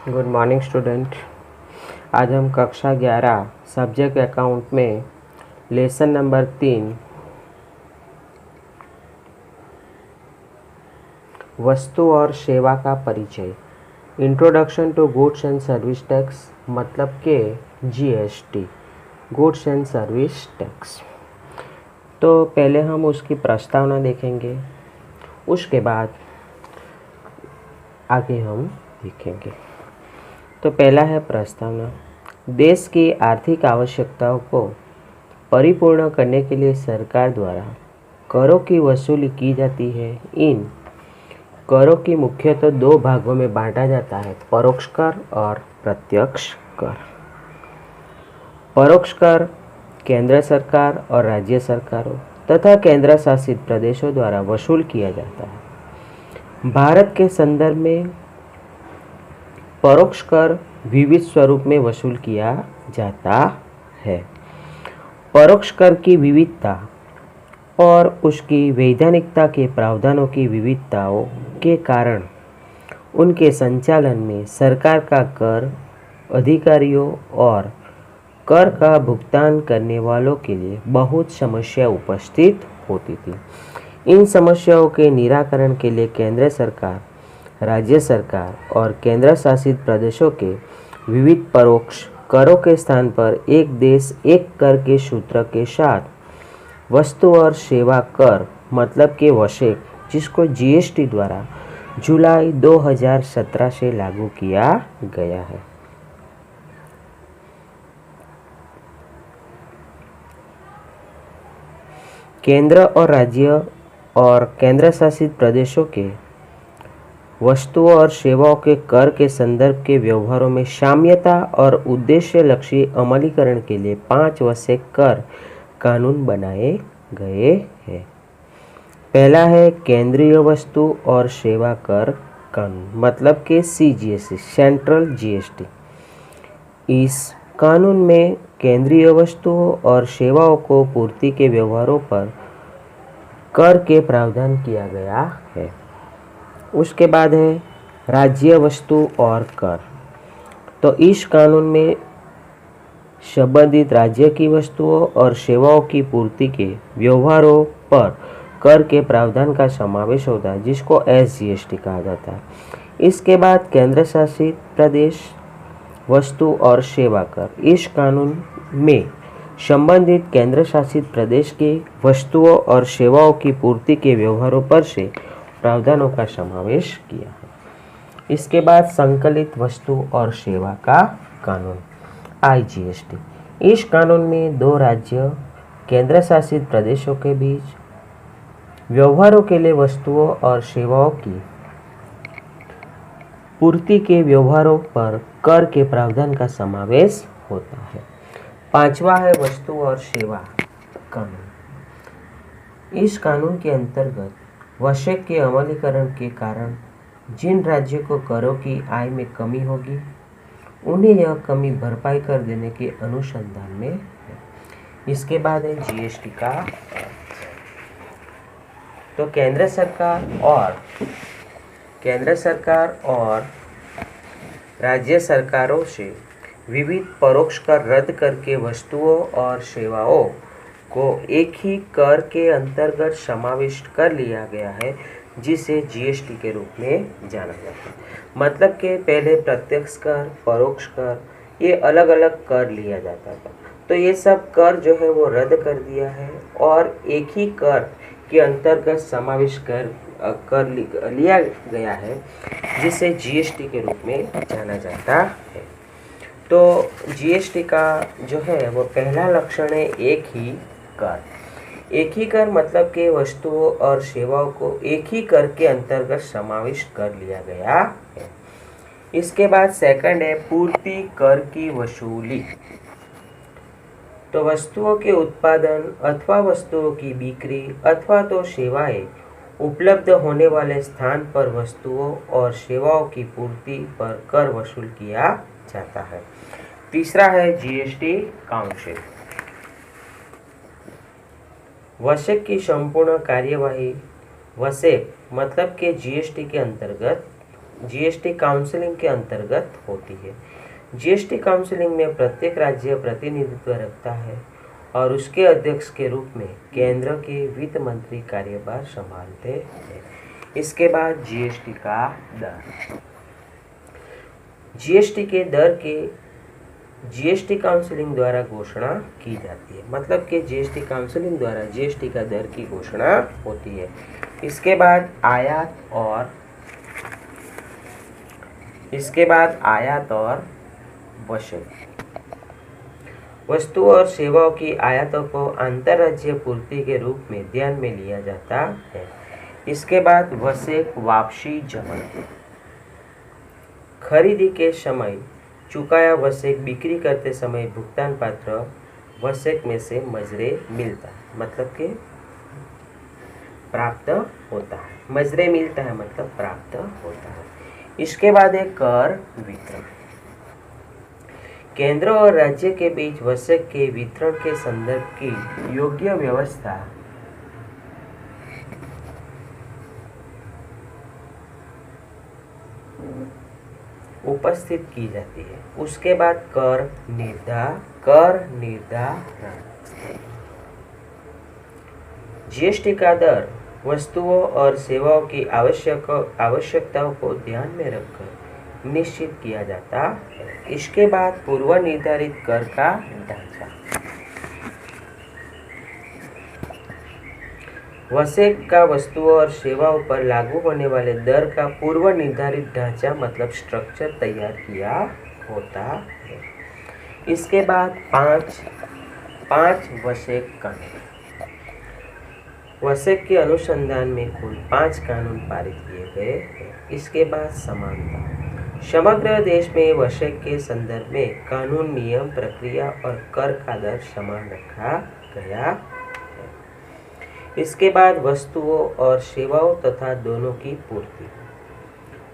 Good morning student. आज हम कक्षा 11 सब्जेक्ट अकाउंट में लेसन नंबर 3 वस्तु और सेवा का परिचय, introduction to goods and service tax मतलब के GST, goods and service tax. तो पहले हम उसकी प्रस्तावना देखेंगे, उसके बाद आगे हम देखेंगे। तो पहला है प्रस्तावना। देश की आर्थिक आवश्यकताओं को परिपूर्ण करने के लिए सरकार द्वारा करों की वसूली की जाती है। इन करों की मुख्यतः दो भागों में बांटा जाता है, परोक्ष कर और प्रत्यक्ष कर। परोक्ष कर केंद्र सरकार और राज्य सरकारों तथा केंद्र शासित प्रदेशों द्वारा वसूल किया जाता है। भारत के संदर्भ में परोक्ष कर विविध स्वरूप में वसूल किया जाता है। परोक्ष कर की विविधता और उसकी वैधानिकता के प्रावधानों की विविधताओं के कारण उनके संचालन में सरकार का कर अधिकारियों और कर का भुगतान करने वालों के लिए बहुत समस्या उपस्थित होती थी। इन समस्याओं के निराकरण के लिए केंद्र सरकार, राज्य सरकार और केंद्र शासित प्रदेशों के विविध परोक्ष करों के स्थान पर एक देश एक कर के सूत्र के साथ वस्तु और सेवा कर मतलब के वशेक, जिसको जीएसटी द्वारा जुलाई 2017 से लागू किया गया है। केंद्र और राज्य और केंद्र शासित प्रदेशों के वस्तुओं और सेवाओं के कर के संदर्भ के व्यवहारों में साम्यता और उद्देश्य लक्षी अमलीकरण के लिए 5 वशेक कर कानून बनाए गए हैं। पहला है केंद्रीय वस्तु और सेवा कर कानून मतलब के सीजीएसटी, सेंट्रल जीएसटी। इस कानून में केंद्रीय वस्तुओं और सेवाओं को पूर्ति के व्यवहारों पर कर के प्रावधान किया गया है। उसके बाद है राज्य वस्तु और कर। तो इस कानून में संबंधित राज्य की वस्तुओं और सेवाओं की पूर्ति के व्यवहारों पर कर के प्रावधान का समावेश होता है, जिसको एसजीएसटी कहा जाता है। इसके बाद केंद्र शासित प्रदेश वस्तु और सेवा कर। इस कानून में संबंधित केंद्र शासित प्रदेश के वस्तुओं और सेवाओं की पूर्ति के व्यवहारों पर से प्रावधानों का समावेश किया है। इसके बाद संकलित वस्तु और सेवा का कानून आईजीएसटी। इस कानून में दो राज्य केंद्र शासित प्रदेशों के बीच व्यवहारों के लिए वस्तुओं और सेवाओं की पूर्ति के व्यवहारों पर कर के प्रावधान का समावेश होता है। पांचवा है वस्तु और सेवा कानून। इस कानून के अंतर्गत वशेक के अमलीकरण के कारण जिन राज्यों को करों की आय में कमी होगी, उन्हें यह कमी भरपाई कर देने के अनुसंधान में है। इसके बाद है जीएसटी का अर्थ। तो केंद्र सरकार और राज्य सरकारों से विविध परोक्ष कर रद्द करके वस्तुओं और सेवाओं को एक ही कर के अंतर्गत समाविष्ट कर लिया गया है, जिसे जीएसटी के रूप में जाना जाता है। मतलब कि पहले प्रत्यक्ष कर, परोक्ष कर, ये अलग अलग कर लिया जाता था। तो ये सब कर जो है वो रद्द कर दिया है और एक ही कर के अंतर्गत समाविष्ट कर लिया गया है, जिसे जीएसटी के रूप में जाना जाता है। तो जीएसटी का जो है वो पहला लक्षण है एक ही कर। एक ही कर मतलब के वस्तुओं और सेवाओं को एक ही कर के अंतर्गत समाविष्ट कर लिया गया है। इसके बाद सेकंड है पूर्ति कर की वसूली। तो वस्तुओं के उत्पादन अथवा वस्तुओं की बिक्री अथवा तो सेवाएं उपलब्ध होने वाले स्थान पर वस्तुओं और सेवाओं की पूर्ति पर कर वसूल किया जाता है। तीसरा है जीएसटी काउंसिल। वशेक की संपूर्ण कार्यवाही वशेक मतलब के जीएसटी के अंतर्गत जीएसटी काउंसिलिंग के अंतर्गत होती है। जीएसटी काउंसिलिंग में प्रत्येक राज्य प्रतिनिधित्व रखता है और उसके अध्यक्ष के रूप में केंद्र के वित्त मंत्री कार्यभार संभालते हैं। इसके बाद जीएसटी का दर। जीएसटी काउंसिलिंग द्वारा घोषणा की जाती है, मतलब कि जीएसटी काउंसिलिंग द्वारा जीएसटी का दर की घोषणा होती है। इसके बाद आयात और वसूल। वस्तुओं और सेवाओं की आयातों को अंतर्राज्यीय पूर्ति के रूप में ध्यान में लिया जाता है। इसके बाद वसेक वापसी जमा। खरीदी के समय चुकाया वसेक बिक्री करते समय भुगतान पात्र वसेक में से मजरे मिलता है, मतलब कि प्राप्त होता है। मजरे मिलता है मतलब प्राप्त होता है। इसके बाद है कर वितरण। केंद्र और राज्य के बीच वसेक के वितरण के संदर्भ की योग्य व्यवस्था उपस्थित की जाती है। उसके बाद कर निर्धारण। जीएसटी का दर वस्तुओं और सेवाओं की आवश्यकताओं को ध्यान में रखकर निश्चित किया जाता है। इसके बाद पूर्व निर्धारित कर का ढांचा। वसेक का वस्तुओं और सेवाओं पर लागू होने वाले दर का पूर्व निर्धारित ढांचा मतलब स्ट्रक्चर तैयार किया होता है। इसके बाद पांच वसेक कानून। वसेक के अनुसंधान में कुल 5 कानून पारित किए गए हैं। इसके बाद समानता। समग्र देश में वसेक के संदर्भ में कानून, नियम, प्रक्रिया और कर का दर समान रखा गया। इसके बाद वस्तुओं और सेवाओं तथा दोनों की पूर्ति।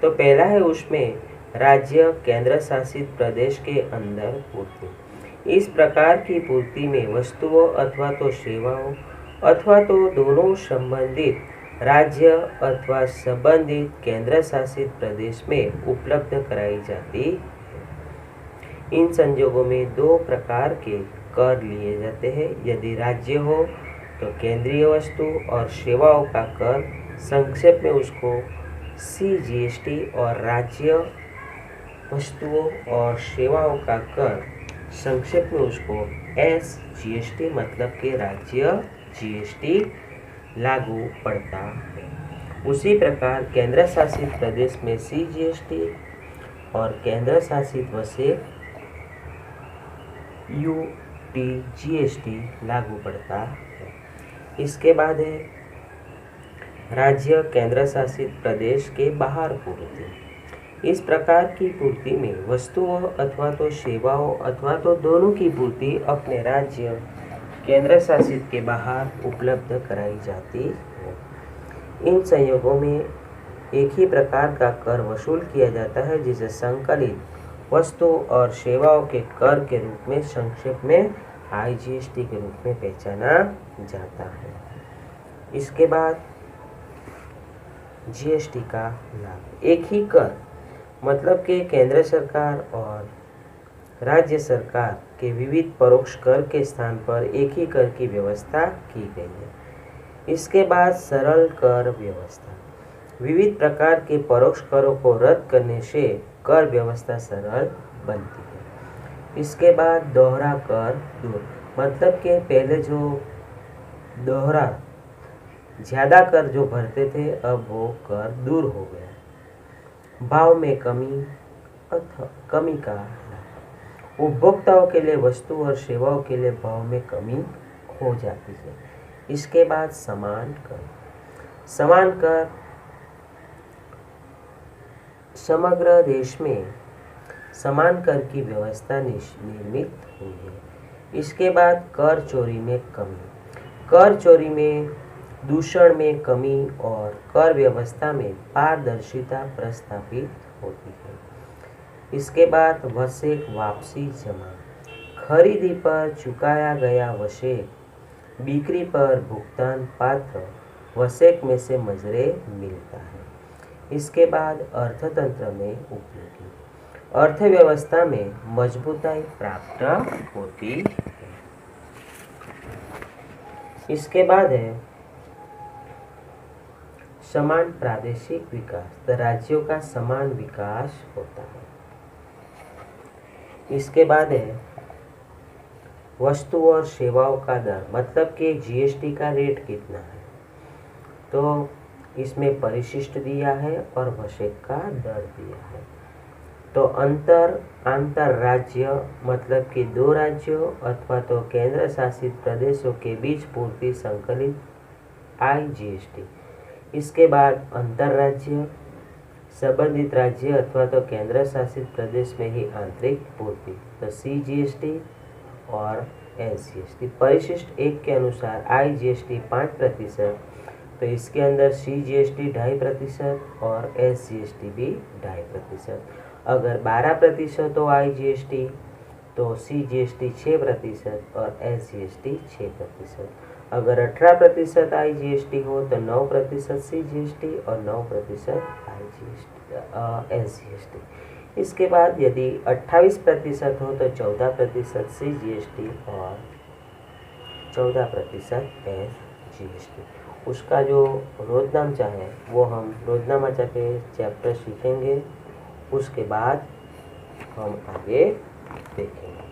तो पहला है उसमें राज्य केंद्र शासित प्रदेश के अंदर पूर्ति। इस प्रकार की पूर्ति में वस्तुओं अथवा तो सेवाओं अथवा तो दोनों संबंधित राज्य अथवा संबंधित केंद्र शासित प्रदेश में उपलब्ध कराई जाती है। इन संजोगों में 2 प्रकार के कर लिए जाते हैं। यदि राज्य हो तो केंद्रीय वस्तु और सेवाओं का कर, संक्षेप में उसको सीजीएसटी, और राज्य वस्तुओं और सेवाओं का कर, संक्षेप में उसको एसजीएसटी, मतलब कि राज्य जीएसटी लागू पड़ता है। उसी प्रकार केंद्र शासित प्रदेश में सीजीएसटी और केंद्र शासित वसेक यूटीजीएसटी लागू पड़ता है। इसके बाद है राज्य केंद्र शासित प्रदेश के बाहर पूर्ति। इस प्रकार की पूर्ति में वस्तुओं अथवा तो सेवाओं अथवा तो दोनों की पूर्ति अपने राज्य केंद्र शासित के बाहर उपलब्ध कराई जाती है। इन संयोगों में एक ही प्रकार का कर वसूल किया जाता है, जिसे संकलित वस्तु और सेवाओं के कर के रूप में संक्षेप में आईजीएसटी के रूप में पहचाना जाता है। इसके बाद जीएसटी का लाभ। एक ही कर मतलब कि केंद्र सरकार और राज्य सरकार के विविध परोक्ष कर के स्थान पर एक ही कर की व्यवस्था की गई है। इसके बाद सरल कर व्यवस्था। विविध प्रकार के परोक्ष करों को रद्द करने से कर व्यवस्था सरल बनती है। इसके बाद दोहरा कर दूर, मतलब कि पहले जो दोहरा ज़्यादा कर जो भरते थे, अब वो कर दूर हो गया। भाव में कमी अथवा कमी का लाभ। उपभोक्ताओं के लिए वस्तु और सेवाओं के लिए भाव में कमी हो जाती है। इसके बाद समान कर। समान कर समग्र देश में समान कर की व्यवस्था निर्मित हुई है। इसके बाद कर चोरी में कमी। कर चोरी में, दूषण में कमी और कर व्यवस्था में पारदर्शिता प्रस्थापित होती है। इसके बाद वसेक वापसी जमा। खरीदी पर चुकाया गया वसेक बिक्री पर भुगतान पात्र वसेक में से मजरे मिलता है। इसके बाद अर्थतंत्र में उपयोगी, अर्थव्यवस्था में मजबूताई प्राप्त होती है। इसके बाद है समान प्रादेशिक विकास, तो राज्यों का समान विकास होता है। इसके बाद है वस्तु और सेवाओं का दर, मतलब कि जीएसटी का रेट कितना है, तो इसमें परिशिष्ट दिया है और वशेक का दर दिया है। तो अंतर राज्य, मतलब कि दो राज्यों अथवा तो केंद्र शासित प्रदेशों के बीच पूर्ति संकलित IGST। इसके बाद अंतर राज्य, संबंधित राज्य अथवा तो केंद्र शासित प्रदेश में ही आंतरिक पूर्ति, तो CGST और SGST। परिशिष्ट 1 के अनुसार IGST 5%, तो इसके अंदर CGST 2.5% और SGST भी 2.5%। अगर 12% हो IGST तो CGST 6% और SGST 6%। अगर 18% IGST हो तो 9% CGST और 9% SGST। इसके बाद यदि 28% हो तो 14% CGST और 14% SGST। उसका जो रोजनामा है वो हम रोजनामा के चैप्टर सीखेंगे, उसके बाद हम आगे देखेंगे।